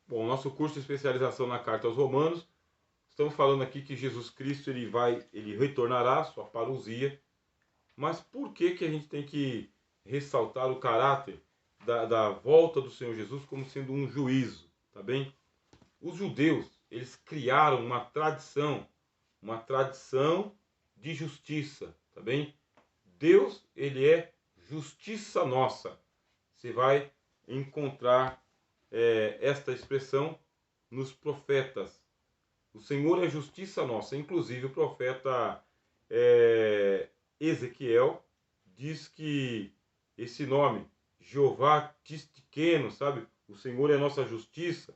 Bom, nosso curso de especialização na carta aos Romanos, estamos falando aqui que Jesus Cristo ele retornará, sua parousia. Mas por que que a gente tem que ressaltar o caráter da volta do Senhor Jesus como sendo um juízo, tá bem? Os judeus, eles criaram uma tradição de justiça, tá bem? Deus, ele é justiça nossa. Você vai encontrar esta expressão nos profetas. O Senhor é justiça nossa. Inclusive o profeta Ezequiel diz que esse nome, Jeová Tisqueno, sabe? O Senhor é nossa justiça.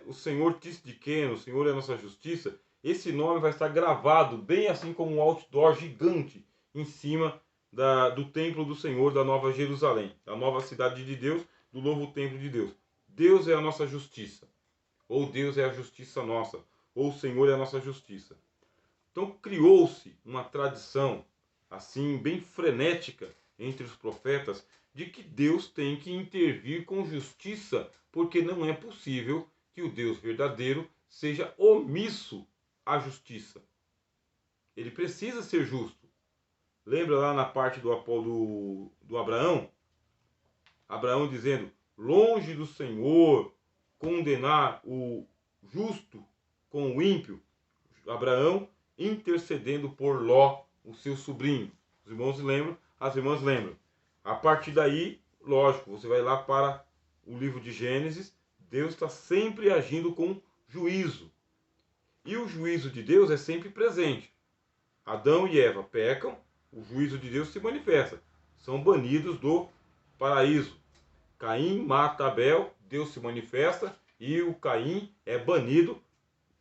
O Senhor Tisqueno, o Senhor é nossa justiça. Esse nome vai estar gravado bem assim como um outdoor gigante em cima do templo do Senhor, da Nova Jerusalém, da nova cidade de Deus, do novo templo de Deus. Deus é a nossa justiça, ou Deus é a justiça nossa, ou o Senhor é a nossa justiça. Então criou-se uma tradição assim bem frenética entre os profetas de que Deus tem que intervir com justiça, porque não é possível que o Deus verdadeiro seja omisso à justiça. Ele precisa ser justo. Lembra lá na parte do Abraão? Abraão dizendo: longe do Senhor condenar o justo com o ímpio. Abraão intercedendo por Ló, o seu sobrinho. Os irmãos lembram, as irmãs lembram. A partir daí, lógico, você vai lá para o livro de Gênesis, Deus está sempre agindo com juízo. E o juízo de Deus é sempre presente. Adão e Eva pecam, o juízo de Deus se manifesta. São banidos do paraíso. Caim mata Abel, Deus se manifesta e o Caim é banido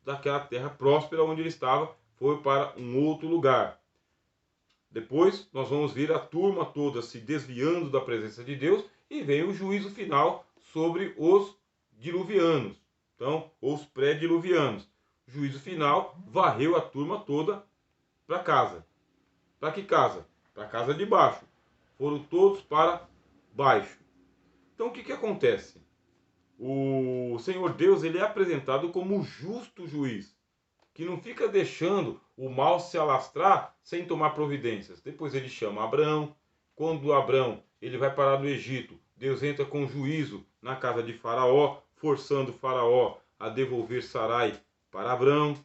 daquela terra próspera onde ele estava, foi para um outro lugar. Depois nós vamos ver a turma toda se desviando da presença de Deus e vem o juízo final sobre os diluvianos, então os pré-diluvianos. O juízo final varreu a turma toda para casa. Para que casa? Para a casa de baixo. Foram todos para baixo. Então o que acontece? O Senhor Deus, ele é apresentado como o justo juiz, que não fica deixando o mal se alastrar sem tomar providências. Depois ele chama Abraão. Quando Abraão ele vai parar no Egito, Deus entra com juízo na casa de Faraó, forçando Faraó a devolver Sarai para Abraão.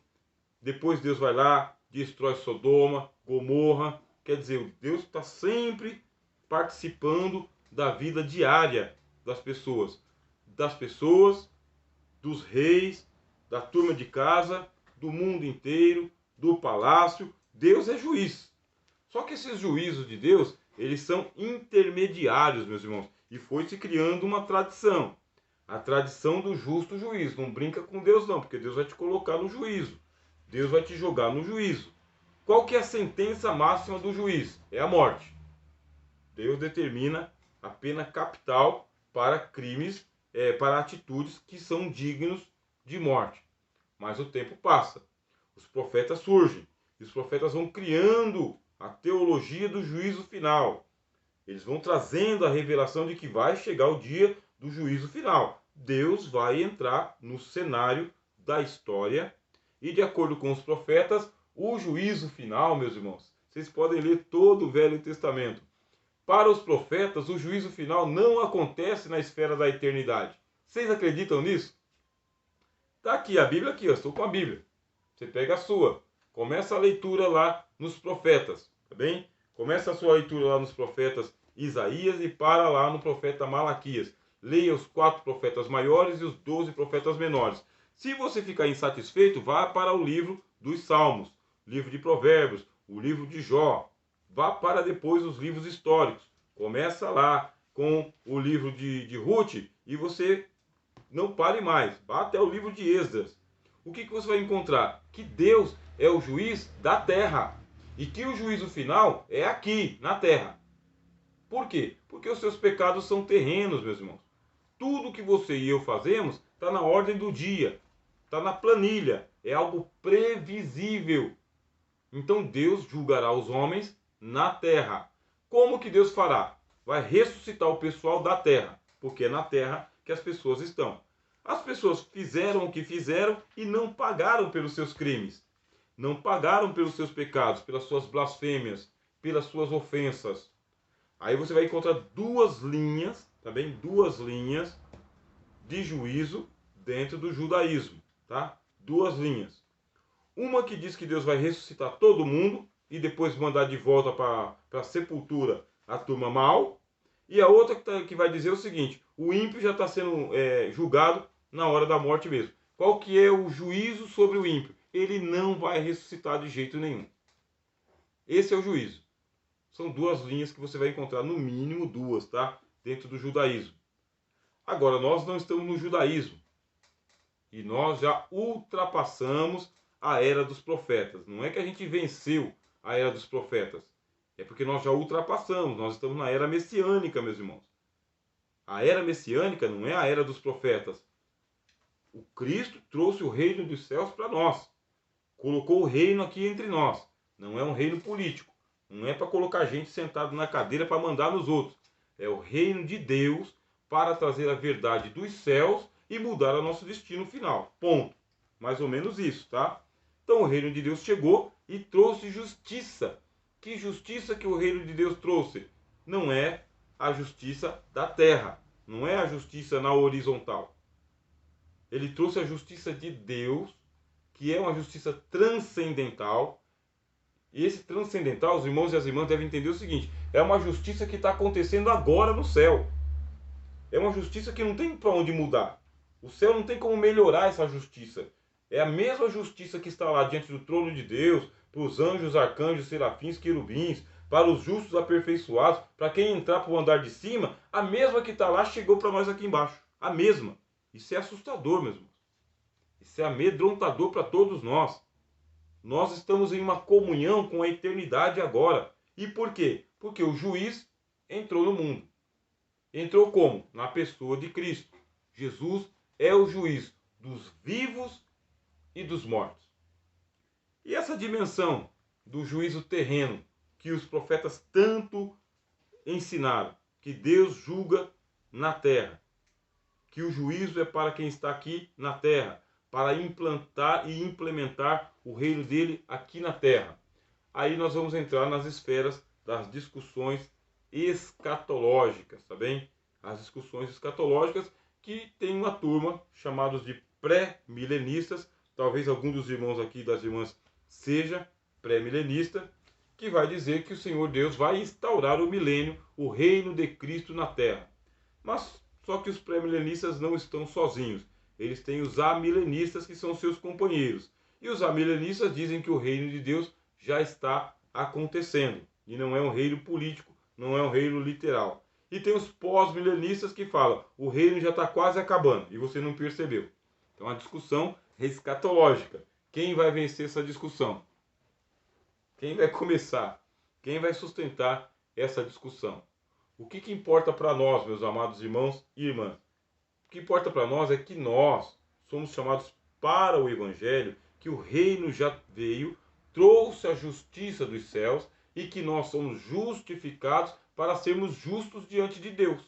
Depois Deus vai lá, destrói Sodoma, Gomorra. Quer dizer, Deus está sempre participando da vida diária das pessoas, dos reis, da turma de casa, do mundo inteiro, do palácio. Deus é juiz. Só que esses juízos de Deus, eles são intermediários, meus irmãos. E foi se criando uma tradição. A tradição do justo juiz. Não brinca com Deus não, porque Deus vai te colocar no juízo. Deus vai te jogar no juízo. Qual que é a sentença máxima do juiz? É a morte. Deus determina a pena capital para crimes, para atitudes que são dignos de morte. Mas o tempo passa. Os profetas surgem. E os profetas vão criando a teologia do juízo final. Eles vão trazendo a revelação de que vai chegar o dia do juízo final. Deus vai entrar no cenário da história e, de acordo com os profetas, o juízo final, meus irmãos, vocês podem ler todo o Velho Testamento. Para os profetas, o juízo final não acontece na esfera da eternidade. Vocês acreditam nisso? Está aqui a Bíblia, aqui, eu estou com a Bíblia. Você pega a sua. Começa a leitura lá nos profetas, tá bem? Começa a sua leitura lá nos profetas Isaías e para lá no profeta Malaquias. Leia os 4 profetas maiores e os 12 profetas menores. Se você ficar insatisfeito, vá para o livro dos Salmos, livro de Provérbios, o livro de Jó. Vá para depois os livros históricos. Começa lá com o livro de Ruth e você não pare mais. Vá até o livro de Esdras. O que você vai encontrar? Que Deus é o juiz da terra. E que o juízo final é aqui, na terra. Por quê? Porque os seus pecados são terrenos, meus irmãos. Tudo que você e eu fazemos está na ordem do dia. Está na planilha. É algo previsível. Então Deus julgará os homens na terra. Como que Deus fará? Vai ressuscitar o pessoal da terra. Porque é na terra que as pessoas estão. As pessoas fizeram o que fizeram e não pagaram pelos seus crimes. Não pagaram pelos seus pecados, pelas suas blasfêmias, pelas suas ofensas. Aí você vai encontrar duas linhas, tá bem? Duas linhas de juízo dentro do judaísmo, tá? Duas linhas. Uma que diz que Deus vai ressuscitar todo mundo e depois mandar de volta para a sepultura a turma mal. E a outra que vai dizer o seguinte: o ímpio já está sendo julgado na hora da morte mesmo. Qual que é o juízo sobre o ímpio? Ele não vai ressuscitar de jeito nenhum. Esse é o juízo. São duas linhas que você vai encontrar, no mínimo duas, tá? Dentro do judaísmo. Agora, nós não estamos no judaísmo. E nós já ultrapassamos a era dos profetas. Não é que a gente venceu a era dos profetas. É porque nós já ultrapassamos. Nós estamos na era messiânica, meus irmãos. A era messiânica não é a era dos profetas. O Cristo trouxe o reino dos céus para nós. Colocou o reino aqui entre nós. Não é um reino político. Não é para colocar gente sentado na cadeira para mandar nos outros. É o reino de Deus para trazer a verdade dos céus e mudar o nosso destino final. Ponto. Mais ou menos isso, tá? Então o reino de Deus chegou e trouxe justiça. Que justiça que o reino de Deus trouxe? Não é a justiça da terra. Não é a justiça na horizontal. Ele trouxe a justiça de Deus, que é uma justiça transcendental. E esse transcendental, os irmãos e as irmãs devem entender o seguinte: é uma justiça que está acontecendo agora no céu. É uma justiça que não tem para onde mudar. O céu não tem como melhorar essa justiça. É a mesma justiça que está lá diante do trono de Deus, para os anjos, arcanjos, serafins, querubins, para os justos aperfeiçoados, para quem entrar para o andar de cima, a mesma que está lá chegou para nós aqui embaixo. A mesma. Isso é assustador, meus irmãos. Isso é amedrontador para todos nós. Nós estamos em uma comunhão com a eternidade agora. E por quê? Porque o juiz entrou no mundo. Entrou como? Na pessoa de Cristo. Jesus é o juiz dos vivos e dos mortos. E essa dimensão do juízo terreno que os profetas tanto ensinaram, que Deus julga na terra, que o juízo é para quem está aqui na terra, para implantar e implementar o reino dele aqui na terra. Aí nós vamos entrar nas esferas das discussões escatológicas, tá bem? As discussões escatológicas que tem uma turma chamados de pré-milenistas, talvez algum dos irmãos aqui das irmãs seja pré-milenista, que vai dizer que o Senhor Deus vai instaurar o milênio, o reino de Cristo na terra. Mas só que os pré-milenistas não estão sozinhos. Eles têm os amilenistas, que são seus companheiros. E os amilenistas dizem que o reino de Deus já está acontecendo. E não é um reino político, não é um reino literal. E tem os pós-milenistas que falam, o reino já está quase acabando, e você não percebeu. Então a discussão escatológica. Quem vai vencer essa discussão? Quem vai começar? Quem vai sustentar essa discussão? O que importa para nós, meus amados irmãos e irmãs? O que importa para nós é que nós somos chamados para o Evangelho, que o reino já veio, trouxe a justiça dos céus e que nós somos justificados para sermos justos diante de Deus.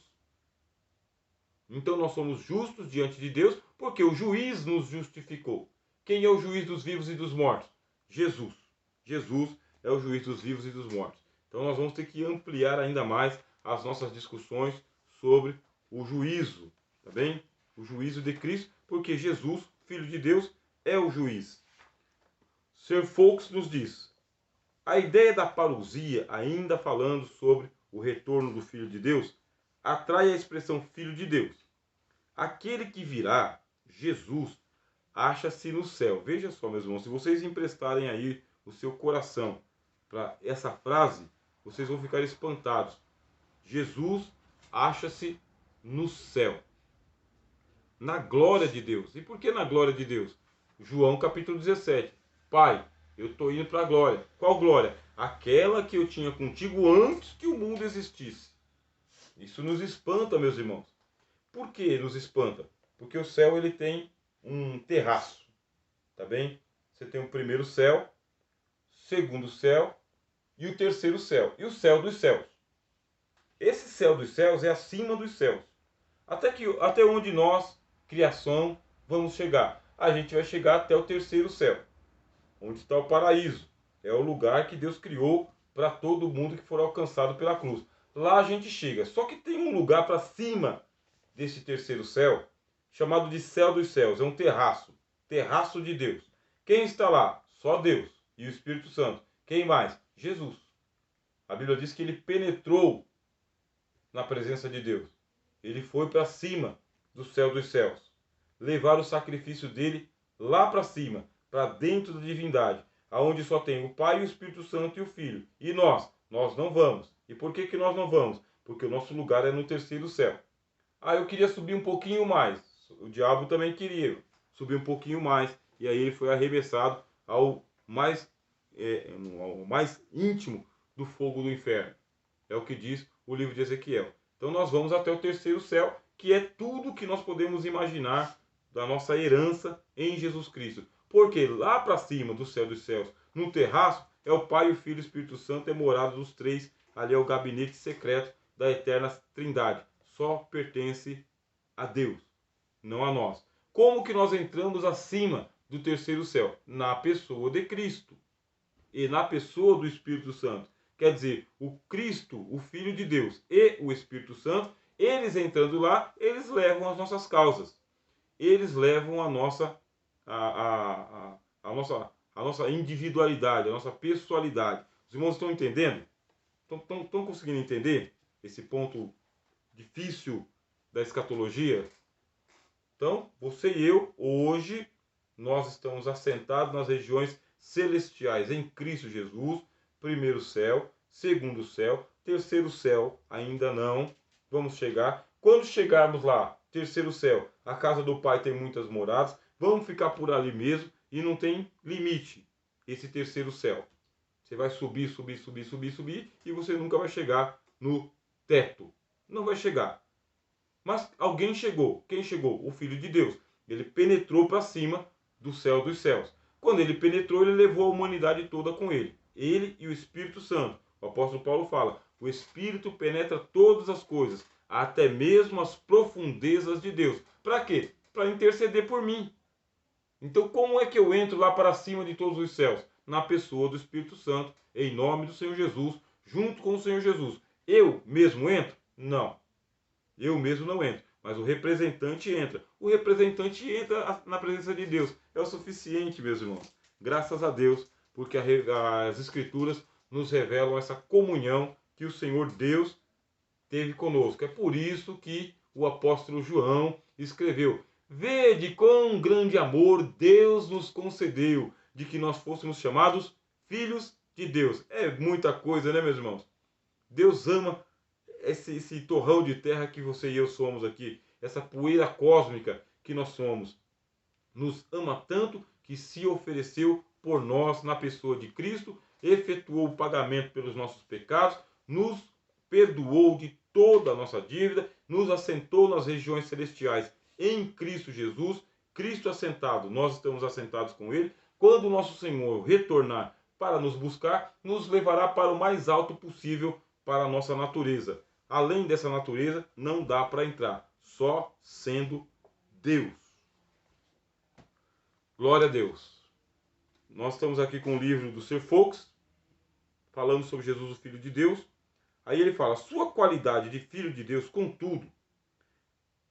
Então nós somos justos diante de Deus porque o juiz nos justificou. Quem é o juiz dos vivos e dos mortos? Jesus. Jesus é o juiz dos vivos e dos mortos. Então nós vamos ter que ampliar ainda mais as nossas discussões sobre o juízo, tá bem? O juízo de Cristo, porque Jesus, Filho de Deus, é o juiz. Sir Fox nos diz: a ideia da parousia, ainda falando sobre o retorno do Filho de Deus, atrai a expressão Filho de Deus. Aquele que virá, Jesus, acha-se no céu. Veja só, meus irmãos, se vocês emprestarem aí o seu coração para essa frase, vocês vão ficar espantados. Jesus acha-se no céu, na glória de Deus. E por que na glória de Deus? João capítulo 17. Pai, eu estou indo para a glória. Qual glória? Aquela que eu tinha contigo antes que o mundo existisse. Isso nos espanta, meus irmãos. Por que nos espanta? Porque o céu ele tem um terraço, tá bem? Você tem o primeiro céu, segundo céu e o terceiro céu. E o céu dos céus. Esse céu dos céus é acima dos céus. Até onde nós criação vamos chegar? A gente vai chegar até o terceiro céu, onde está o paraíso. É o lugar que Deus criou para todo mundo que for alcançado pela cruz. Lá a gente chega. Só que tem um lugar para cima desse terceiro céu, chamado de céu dos céus. É um terraço. Terraço de Deus. Quem está lá? Só Deus e o Espírito Santo. Quem mais? Jesus. A Bíblia diz que ele penetrou na presença de Deus. Ele foi para cima do céu dos céus. Levar o sacrifício dele lá para cima, para dentro da divindade, aonde só tem o Pai, o Espírito Santo e o Filho. E nós não vamos. E por que nós não vamos? Porque o nosso lugar é no terceiro céu. Ah, eu queria subir um pouquinho mais. O diabo também queria subir um pouquinho mais. E aí ele foi arremessado ao mais íntimo do fogo do inferno. É o que diz o livro de Ezequiel. Então nós vamos até o terceiro céu, que é tudo que nós podemos imaginar da nossa herança em Jesus Cristo. Porque lá para cima do céu dos céus, no terraço, é o Pai, o Filho e o Espírito Santo, é morada dos três. Ali é o gabinete secreto da eterna Trindade. Só pertence a Deus, não a nós. Como que nós entramos acima do terceiro céu? Na pessoa de Cristo e na pessoa do Espírito Santo. Quer dizer, o Cristo, o Filho de Deus e o Espírito Santo, eles entrando lá, eles levam as nossas causas. Eles levam a nossa individualidade, a nossa pessoalidade. Os irmãos estão entendendo? Estão conseguindo entender esse ponto difícil da escatologia? Então, você e eu, hoje, nós estamos assentados nas regiões celestiais em Cristo Jesus. Primeiro céu, segundo céu, terceiro céu, ainda não. Vamos chegar. Quando chegarmos lá, terceiro céu, a casa do Pai tem muitas moradas. Vamos ficar por ali mesmo e não tem limite esse terceiro céu. Você vai subir, subir, subir, subir, subir e você nunca vai chegar no teto. Não vai chegar. Mas alguém chegou. Quem chegou? O Filho de Deus. Ele penetrou para cima do céu dos céus. Quando ele penetrou, ele levou a humanidade toda com ele. Ele e o Espírito Santo. O apóstolo Paulo fala: o Espírito penetra todas as coisas, até mesmo as profundezas de Deus. Para quê? Para interceder por mim. Então, como é que eu entro lá para cima de todos os céus? Na pessoa do Espírito Santo, em nome do Senhor Jesus, junto com o Senhor Jesus. Eu mesmo entro? Não. Eu mesmo não entro, mas o representante entra. O representante entra na presença de Deus. É o suficiente, meus irmãos. Graças a Deus, porque as Escrituras nos revelam essa comunhão que o Senhor Deus teve conosco. É por isso que o apóstolo João escreveu: vede quão grande amor Deus nos concedeu, de que nós fôssemos chamados filhos de Deus. É muita coisa, né, meus irmãos? Deus ama esse torrão de terra que você e eu somos aqui, essa poeira cósmica que nós somos. Nos ama tanto que se ofereceu por nós na pessoa de Cristo, efetuou o pagamento pelos nossos pecados, nos perdoou de toda a nossa dívida, nos assentou nas regiões celestiais em Cristo Jesus. Cristo assentado, nós estamos assentados com Ele. Quando o nosso Senhor retornar para nos buscar, nos levará para o mais alto possível para a nossa natureza. Além dessa natureza, não dá para entrar, só sendo Deus. Glória a Deus. Nós estamos aqui com o livro do Sir Fox, falando sobre Jesus, o Filho de Deus. Aí ele fala: sua qualidade de Filho de Deus, contudo,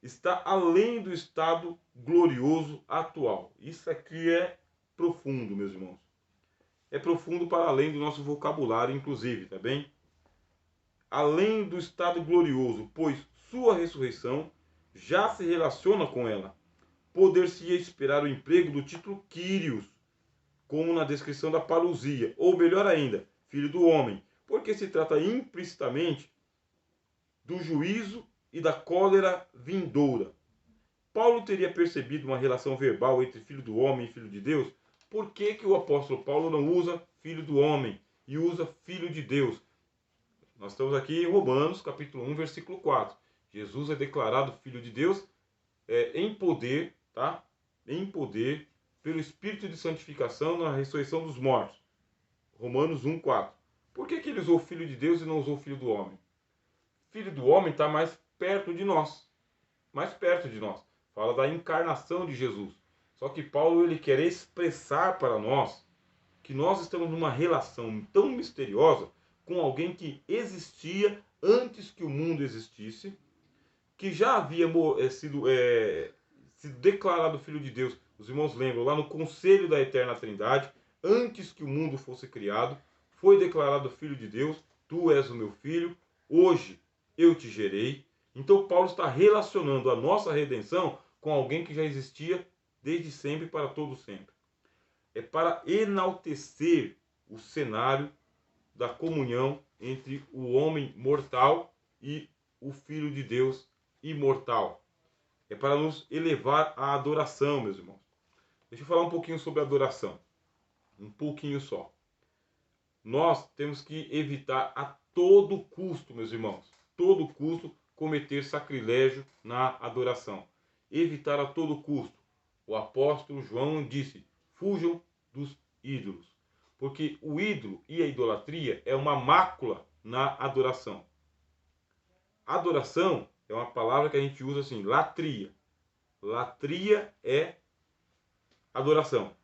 está além do estado glorioso atual. Isso aqui é profundo, meus irmãos. É profundo para além do nosso vocabulário, inclusive, tá bem? Além do estado glorioso, pois sua ressurreição já se relaciona com ela. Poder-se esperar o emprego do título Kyrios, como na descrição da parousia, ou melhor ainda, filho do homem, porque se trata implicitamente do juízo e da cólera vindoura. Paulo teria percebido uma relação verbal entre filho do homem e filho de Deus? Por que o apóstolo Paulo não usa filho do homem e usa filho de Deus? Nós estamos aqui em Romanos, capítulo 1, versículo 4. Jesus é declarado Filho de Deus em poder, tá? Em poder, pelo Espírito de santificação na ressurreição dos mortos. Romanos 1, 4. Por que ele usou Filho de Deus e não usou Filho do Homem? Filho do Homem está mais perto de nós. Mais perto de nós. fala da encarnação de Jesus. Só que Paulo ele quer expressar para nós que nós estamos numa relação tão misteriosa com alguém que existia antes que o mundo existisse, que já havia sido declarado Filho de Deus. Os irmãos lembram, lá no conselho da Eterna Trindade, antes que o mundo fosse criado, foi declarado Filho de Deus. Tu és o meu filho, hoje eu te gerei. Então Paulo está relacionando a nossa redenção com alguém que já existia desde sempre para todo sempre. É para enaltecer o cenário da comunhão entre o homem mortal e o Filho de Deus imortal. É para nos elevar à adoração, meus irmãos. Deixa eu falar um pouquinho sobre adoração. Um pouquinho só. Nós temos que evitar a todo custo, meus irmãos, todo custo cometer sacrilégio na adoração. Evitar a todo custo. O apóstolo João disse: fujam dos ídolos. Porque o ídolo e a idolatria é uma mácula na adoração. Adoração é uma palavra que a gente usa assim, latria. Latria é adoração.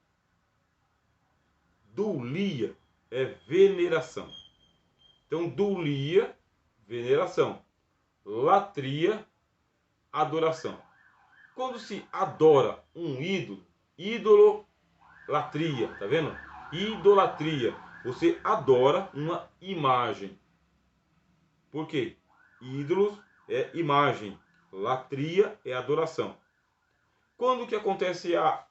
Doulia é veneração. Então, doulia, veneração. Latria, adoração. Quando se adora um ídolo, idolatria, tá vendo? Idolatria. Você adora uma imagem. Por quê? Ídolos é imagem. Latria é adoração. Quando que acontece a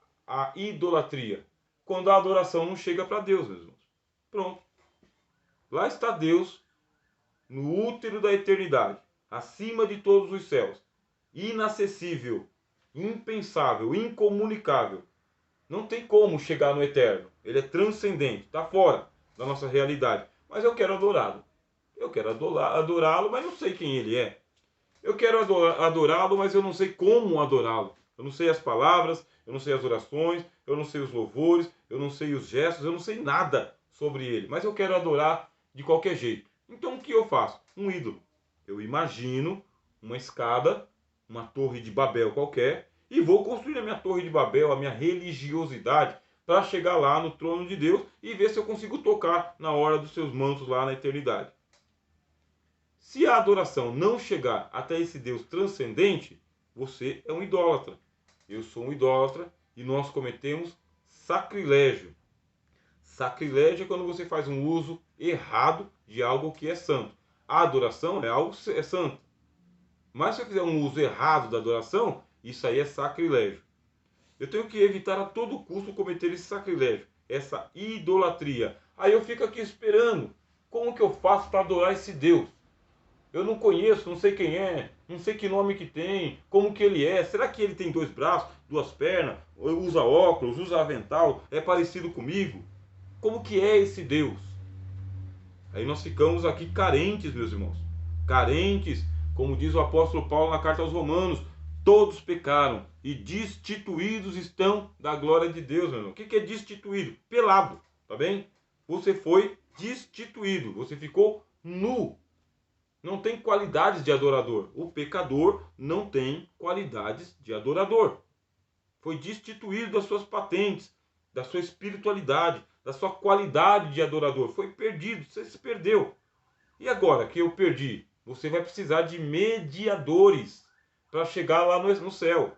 idolatria? Quando a adoração não chega para Deus, meus irmãos. Pronto. Lá está Deus, no útero da eternidade, acima de todos os céus, inacessível, impensável, incomunicável. Não tem como chegar no eterno. Ele é transcendente, está fora da nossa realidade. Mas eu quero adorá-lo. Eu quero adorá-lo, mas não sei quem ele é. Eu quero adorá-lo, mas eu não sei como adorá-lo. Eu não sei as palavras, eu não sei as orações, eu não sei os louvores, eu não sei os gestos, eu não sei nada sobre ele. Mas eu quero adorar de qualquer jeito. Então o que eu faço? Um ídolo. Eu imagino uma escada, uma torre de Babel qualquer, e vou construir a minha torre de Babel, a minha religiosidade, para chegar lá no trono de Deus e ver se eu consigo tocar na hora dos seus mantos lá na eternidade. Se a adoração não chegar até esse Deus transcendente, você é um idólatra. Eu sou um idólatra e nós cometemos sacrilégio. Sacrilégio é quando você faz um uso errado de algo que é santo. A adoração é algo santo. Mas se eu fizer um uso errado da adoração, isso aí é sacrilégio. Eu tenho que evitar a todo custo cometer esse sacrilégio, essa idolatria. Aí eu fico aqui esperando. Como que eu faço para adorar esse Deus? Eu não conheço, não sei quem é, não sei que nome que tem, como que ele é. Será que ele tem 2 braços, 2 pernas, usa óculos, usa avental, é parecido comigo? Como que é esse Deus? Aí nós ficamos aqui carentes, meus irmãos. Carentes, como diz o apóstolo Paulo na carta aos Romanos, todos pecaram e destituídos estão da glória de Deus, meu irmão. O que é destituído? Pelado, tá bem? Você foi destituído, você ficou nu. Não tem qualidades de adorador. O pecador não tem qualidades de adorador. Foi destituído das suas patentes, da sua espiritualidade, da sua qualidade de adorador. Foi perdido, você se perdeu. E agora que eu perdi? Você vai precisar de mediadores para chegar lá no céu.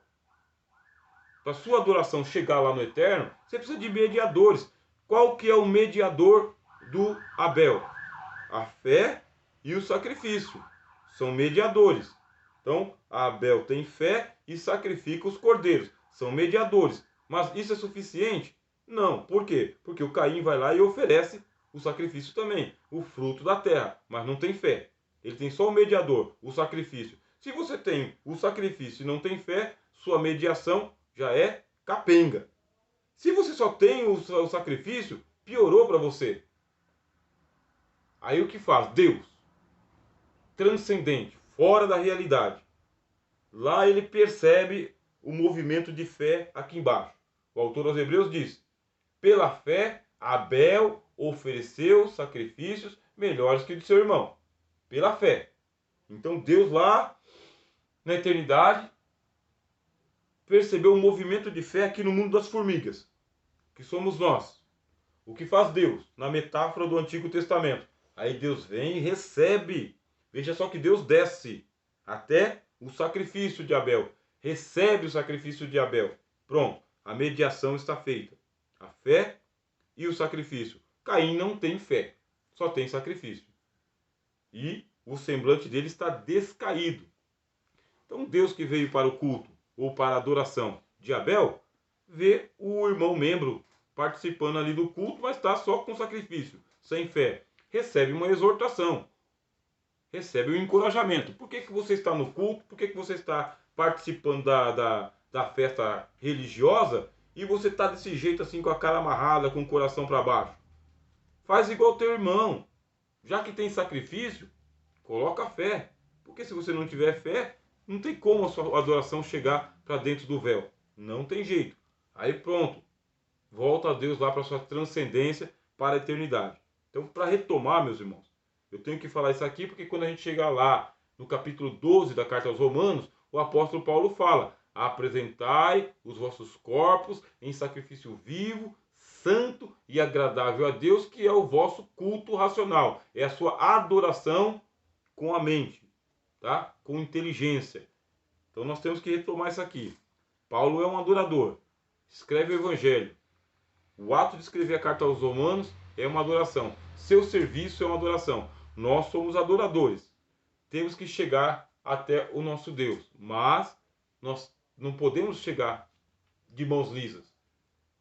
Para sua adoração chegar lá no eterno, você precisa de mediadores. Qual que é o mediador do Abel? A fé e o sacrifício. São mediadores. Então, Abel tem fé e sacrifica os cordeiros. São mediadores. Mas isso é suficiente? Não. Por quê? Porque o Caim vai lá e oferece o sacrifício também, o fruto da terra, mas não tem fé. Ele tem só o mediador, o sacrifício. Se você tem o sacrifício e não tem fé, sua mediação já é capenga. Se você só tem o sacrifício, piorou para você. Aí o que faz? Deus, transcendente, fora da realidade. Lá ele percebe o movimento de fé aqui embaixo. O autor aos Hebreus diz: pela fé, Abel ofereceu sacrifícios melhores que o de seu irmão. Pela fé. Então Deus lá na eternidade perceber um movimento de fé aqui no mundo das formigas, que somos nós. O que faz Deus, na metáfora do Antigo Testamento? Aí Deus vem e recebe. Veja só que Deus desce até o sacrifício de Abel. Recebe o sacrifício de Abel. Pronto, a mediação está feita. A fé e o sacrifício. Caim não tem fé, só tem sacrifício. E o semblante dele está descaído. Então Deus que veio para o culto ou para a adoração de Abel, vê o irmão membro participando ali do culto, mas está só com sacrifício, sem fé. Recebe uma exortação, recebe um encorajamento. Por que você está no culto? Por que você está participando da festa religiosa e você está desse jeito assim, com a cara amarrada, com o coração para baixo? Faz igual teu irmão. Já que tem sacrifício, coloca fé. Porque se você não tiver fé, não tem como a sua adoração chegar para dentro do véu. Não tem jeito. Aí pronto. Volta a Deus lá para a sua transcendência para a eternidade. Então, para retomar, meus irmãos, eu tenho que falar isso aqui porque quando a gente chegar lá no capítulo 12 da carta aos Romanos, o apóstolo Paulo fala: apresentai os vossos corpos em sacrifício vivo, santo e agradável a Deus, que é o vosso culto racional. É a sua adoração com a mente, tá? Com inteligência. Então nós temos que retomar isso aqui. Paulo é um adorador. Escreve o evangelho. O ato de escrever a carta aos Romanos é uma adoração. Seu serviço é uma adoração. Nós somos adoradores. Temos que chegar até o nosso Deus. Mas nós não podemos chegar de mãos lisas.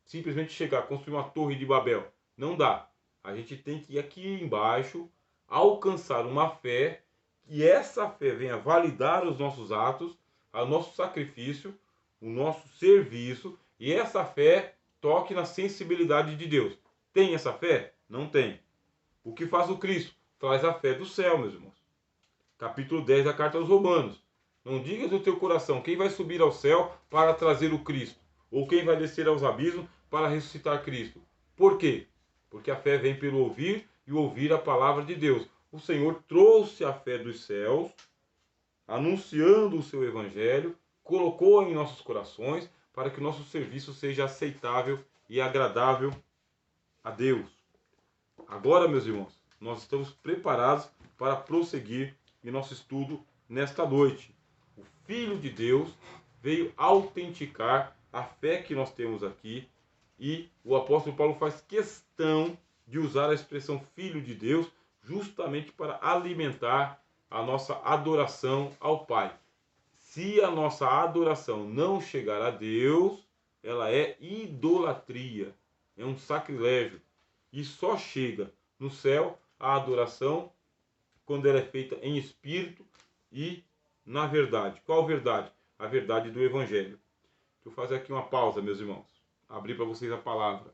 Simplesmente chegar, construir uma torre de Babel. Não dá. A gente tem que ir aqui embaixo, alcançar uma fé, que essa fé venha validar os nossos atos, o nosso sacrifício, o nosso serviço, e essa fé toque na sensibilidade de Deus. Tem essa fé? Não tem. O que faz o Cristo? Traz a fé do céu, meus irmãos. Capítulo 10 da carta aos Romanos. Não digas no teu coração quem vai subir ao céu para trazer o Cristo, ou quem vai descer aos abismos para ressuscitar Cristo. Por quê? Porque a fé vem pelo ouvir e ouvir a palavra de Deus. O Senhor trouxe a fé dos céus, anunciando o seu evangelho, colocou em nossos corações para que o nosso serviço seja aceitável e agradável a Deus. Agora, meus irmãos, nós estamos preparados para prosseguir em nosso estudo nesta noite. O Filho de Deus veio autenticar a fé que nós temos aqui e o apóstolo Paulo faz questão de usar a expressão Filho de Deus justamente para alimentar a nossa adoração ao Pai. Se a nossa adoração não chegar a Deus, ela é idolatria, é um sacrilégio. E só chega no céu a adoração quando ela é feita em espírito e na verdade. Qual verdade? A verdade do Evangelho. Deixa eu fazer aqui uma pausa, meus irmãos. Abrir para vocês a palavra.